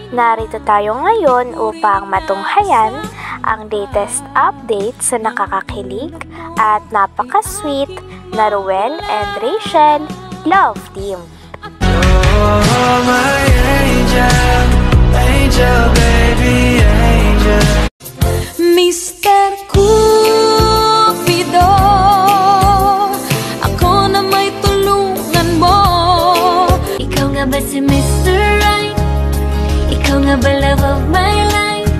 Narito tayo ngayon upang matunghayan ang latest update sa nakakakilig at napaka-sweet na Ruel and Rachel love team. Oh, my angel, angel, baby, angel. Mr. Cupido, ako na may tulungan mo. Ikaw nga ba si Mr. Right? Ikaw nga ba love of my life?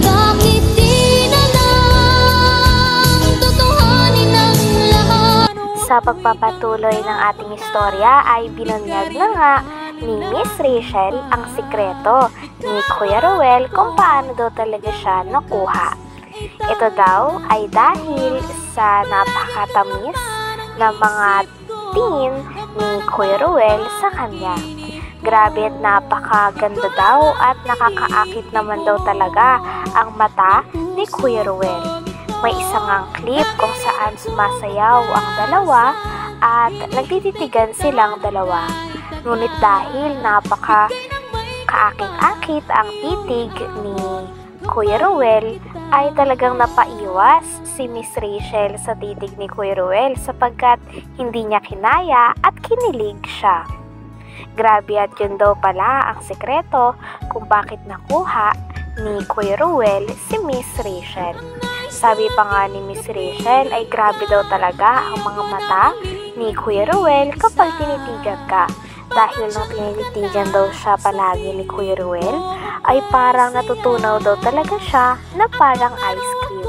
Bakit di na lang tutuhanin ang lahat? Sa pagpapatuloy ng ating istorya ay binunyag na nga ni Miss Rachel ang sikreto ni Kuya Ruel kung paano daw talaga siya nakuha. Ito daw ay dahil sa napakatamis na mga tingin ni Kuya Ruel sa kanya. Grabe at napakaganda daw at nakakaakit naman daw talaga ang mata ni Kuya Ruel. May isang ang clip kung saan sumasayaw ang dalawa at nagtititigan silang dalawa. Ngunit dahil napaka-kaakit-akit ang titig ni Kuya Ruel, ay talagang napaiwas si Miss Rachel sa titig ni Kuya Ruel sapagkat hindi niya kinaya at kinilig siya. Grabe at yun daw pala ang sekreto kung bakit nakuha ni Kuya Ruel si Miss Rachel. Sabi pa nga ni Miss Rachel ay grabe daw talaga ang mga mata ni Kuya Ruel kapag tinitigan ka. Dahil nung tinitigan daw siya palagi ni Kuya Ruel, ay parang natutunaw daw talaga siya na parang ice cream.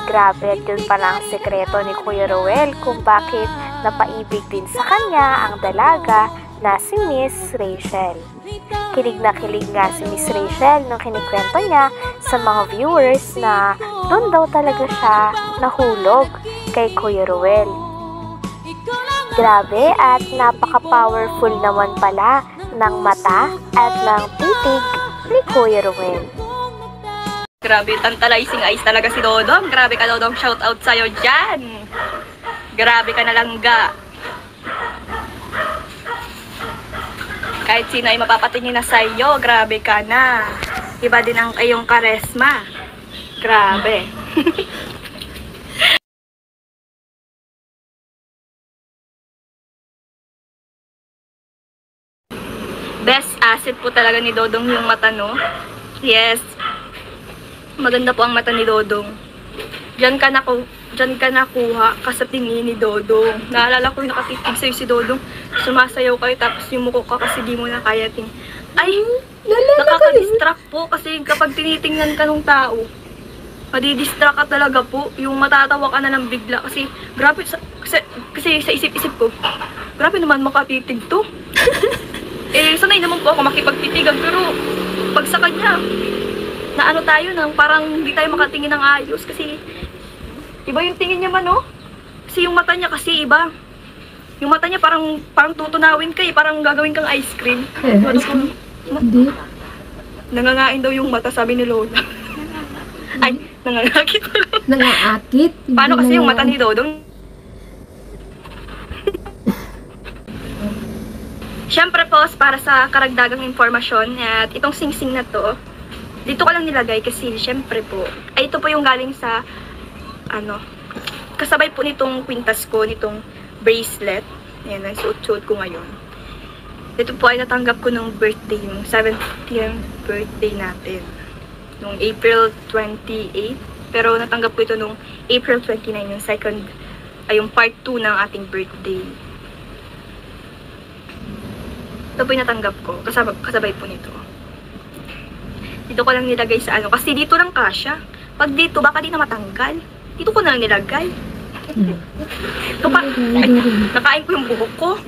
Grabe at yun pala ang sekreto ni Kuya Ruel kung bakit napaibig din sa kanya ang dalaga na si Miss Rachel. Kilig na kilig nga si Miss Rachel nung kinikwento niya sa mga viewers na doon daw talaga siya nahulog kay Kuya Ruel. Grabe at napaka-powerful naman pala ng mata at ng titig ni Kuya Ruel. Grabe, tantalizing eyes talaga si Dodong. Grabe ka, Dodong. Shout out sa'yo dyan. Grabe ka na langga. Kahit sino ay mapapatingin na sa'yo, grabe ka na. Iba din ang iyong karesma. Grabe. Best asset po talaga ni Dodong yung mata, no? Yes. Maganda po ang mata ni Dodong. Diyan ka nakuha ka sa tingin ni Dodong. Naalala ko yung nakatitig sa'yo si Dodong. Sumasayaw kayo tapos yumuko ka kasi di mo na kaya Ay, nakaka-distract po kasi kapag tinitingnan ka ng tao, madidistract ka talaga po. Yung matatawa ka na lang bigla kasi grabe, kasi sa isip-isip ko, grabe naman makatitig to. Sanay naman po ako makipagtitigan pero pag sa kanya, na ano tayo nang parang hindi tayo makatingin ng ayos kasi iba yung tingin niya man, no? Kasi yung mata niya kasi iba. Yung mata niya parang tutunawin ka parang gagawin kang ice cream. Ice cream? Hindi. Nangangain daw yung mata, sabi ni Lola. Ay, nangangakit pala. Nangaakit? Paano kasi yung mata ni Dodong? Siyempre po, para sa karagdagang informasyon, at itong sing-sing na to, dito ko lang nilagay kasi siyempre po, ay ito po yung galing sa, kasabay po nitong kwintas ko, nitong bracelet. Ayan, ang suot-suot ko ngayon. Ito po ay natanggap ko nung birthday, yung 70th birthday natin. Nung April 28. Pero natanggap ko ito nung April 29, yung second, ay yung part 2 ng ating birthday. Ito po yung natanggap ko, kasabay po nito. Dito ko lang nilagay sa kasi dito lang kasya. Pag dito, baka di na matanggal. Dito ko na lang nilagay. Ito pa, nakain ko yung buhok ko.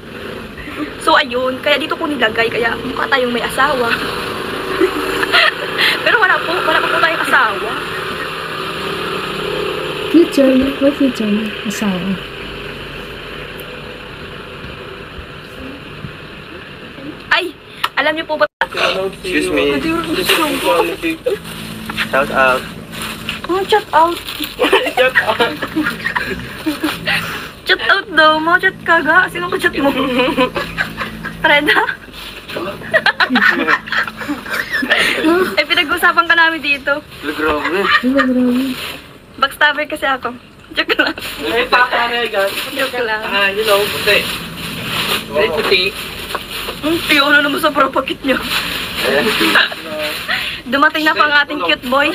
So, ayun, kaya dito ko nilagay, kaya mukha tayong may asawa. Pero wala pa po tayong asawa. Future, may future, asawa. Ay, alam niyo po ba? Excuse me. Shout out. Oh, chat out. Shout out. Chat out daw mo, chat ka ga. Sino ka chat mo? Preda? Ay, pinag-usapan ka namin dito. Grabe. Grabe. Backstabber kasi ako. Joke lang. Ay, pakaragan. Joke lang. You know, puti. Ay, puti. Tiyo na naman sa propagit niya. Dumating na pa ang ating cute boy.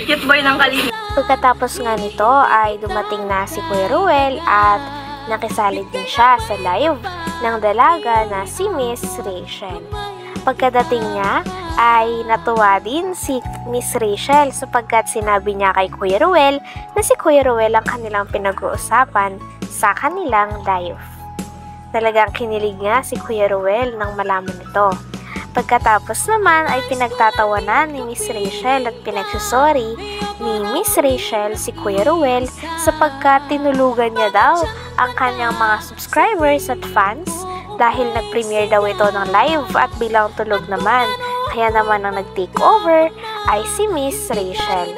Cute boy ng Kalinga. Pagkatapos nga nito ay dumating na si Kuya Ruel at nakisali din siya sa live ng dalaga na si Miss Rachel. Pagkadating niya ay natuwa din si Miss Rachel sapagkat sinabi niya kay Kuya Ruel na si Kuya Ruel ang kanilang pinag-uusapan sa kanilang live. Talagang kinilig nga si Kuya Ruel nang malaman ito. Pagkatapos naman ay pinagtatawanan ni Miss Rachel at pinagsusorry ni Miss Rachel si Kuya Ruel sapagkat tinulugan niya daw ang kanyang mga subscribers at fans dahil nag-premiere daw ito ng live at bilang tulog naman. Kaya naman ang nag-take over ay si Miss Rachel.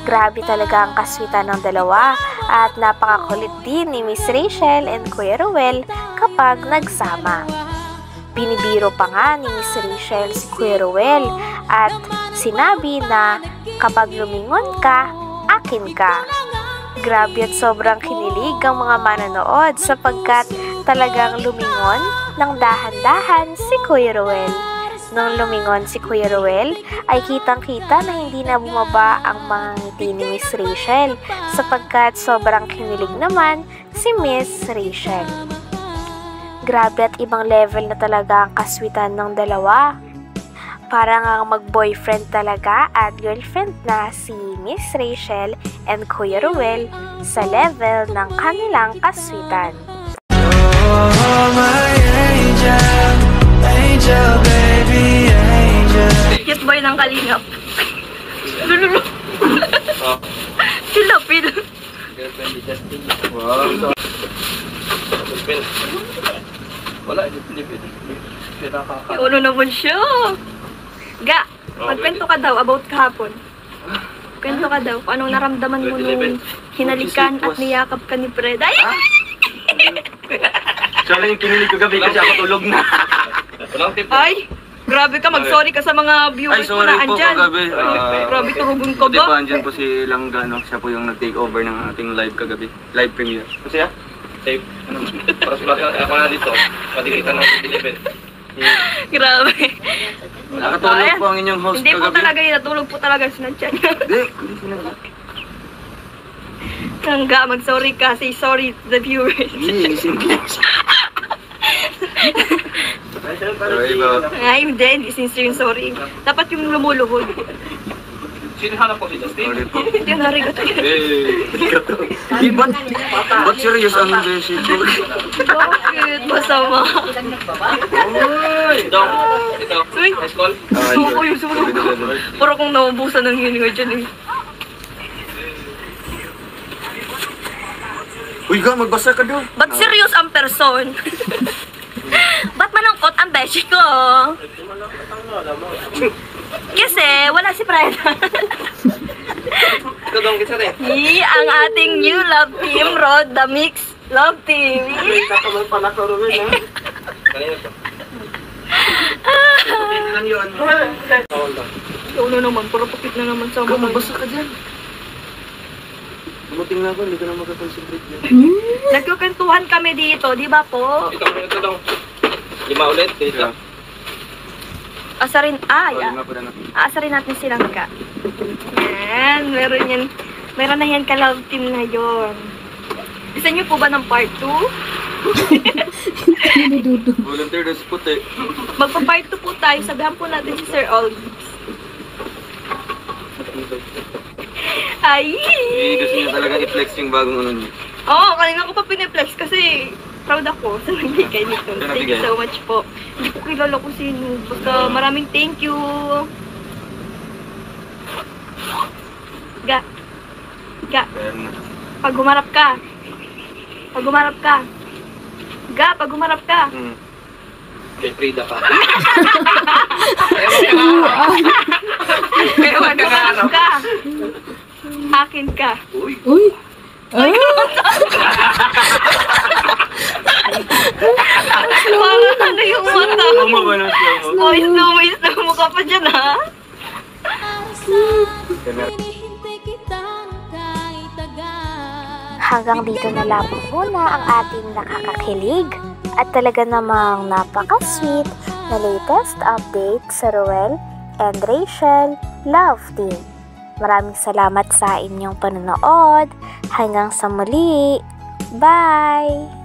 Grabe talaga ang kaswitan ng dalawa at napakakulit din ni Miss Rachel and Kuya Ruel kapag nagsama. Binibiro pa nga ni Miss Rachel si Kuya Ruel at sinabi na kapag lumingon ka, akin ka. Grabe at sobrang kinilig ang mga manonood sapagkat talagang lumingon ng dahan-dahan si Kuya Ruel. Nung lumingon si Kuya Ruel, ay kitang-kita na hindi na bumaba ang mga ngiti ni Miss Rachel sapagkat sobrang kinilig naman si Miss Rachel. Grabe at ibang level na talaga ang kaswitan ng dalawa. Parang ang mag-boyfriend talaga at girlfriend na si Miss Rachel and Kuya Ruel sa level ng kanilang kaswitan. Oh, my angel, angel, baby, angel. Cute boy ng Kalingap. Lululu. Silapil. Girlfriend ni Justin. Wow. Wala, hindi nakaka... Ano naman siya? Ga, magkwento ka daw about kahapon. Kwento ka daw kung anong naramdaman mo nung hinalikan at niyakap ka ni Fred. Ay! Sorry yung kinilig ko gabi kasi ako tulog na. Ay! Grabe ka, mag-sorry ka sa mga viewers mo na andyan. Grabe, turugon ka Di ba, ba? andyan po si Langgano. Siya po yung nag-take over ng ating live kagabi. Live premiere. Kasi ya? Safe. Para sa ako na dito. Pati kita ng deliver. Grabe. Nakatulog po ang inyong host Hindi po kagabi. talaga yun, natulog po talaga sinadya niya. Hindi sinadya. Hangga, mag-sorry ka. Say sorry to the viewers. Hindi, Sorry ba? Ay, hindi. Hindi sincere yung sorry. Dapat yung lumuluhod. Sinahanap ko si Justin. Sorry po. Hindi yung narigat. Ba't serious ang beshi ko? Bakit? Masama. Ito. Uy, Nice call. suko yung suko. Puro kong naubusan ng hininga dyan eh. Uy, ga, magbasa ka doon. Ba't serious ang person? Ba't manangkot ang beshi ko? Kasi wala si Preda. Ito daw kita rin. Ang ating new love team, Rod the Mix Love Team. Kakamang pala ko rin ha. Kanina to. Hindi lang yun. Ano naman, puro pupit na naman sa mga. Magbasa ka dyan. Dumating na ako, hindi ka na magkakonsentrate yan. Nagkukentuhan kami dito, di ba po? Ito daw. 5 ulit. Dito. Asarin, Lima po na natin. aasarin natin silang ka. Yan, meron yan. Meron na yan ka-love team na yon. Gusto niyo po ba ng part 2? Volunteer na spot eh. Magpa-part 2 po tayo. Sabihan po natin si Sir Olgie. Ay! Gusto niya talaga i-flex yung bagong ano niya. Oo, kanina ko pa piniplex kasi proud ako sa nagbigay nito. Sino Thank you nagbigay? so much po. Hindi ko kilala kung sino. Basta maraming thank you. Ga. Ga. Pag humarap ka. Pag humarap ka. Ga, pag humarap ka. Kay Frida ka. Kaya pag humarap ka. Akin ka. Uy! Ay! Parang ano yung mata? Slow mo ba ng slow mo? Oh, slow mo ka pa dyan, ha? Hanggang dito na lamang muna ang ating nakakakilig at talaga namang napaka-sweet na latest update sa Roel and Rachel Love Team. Maraming salamat sa inyong panonood. Hanggang sa muli. Bye!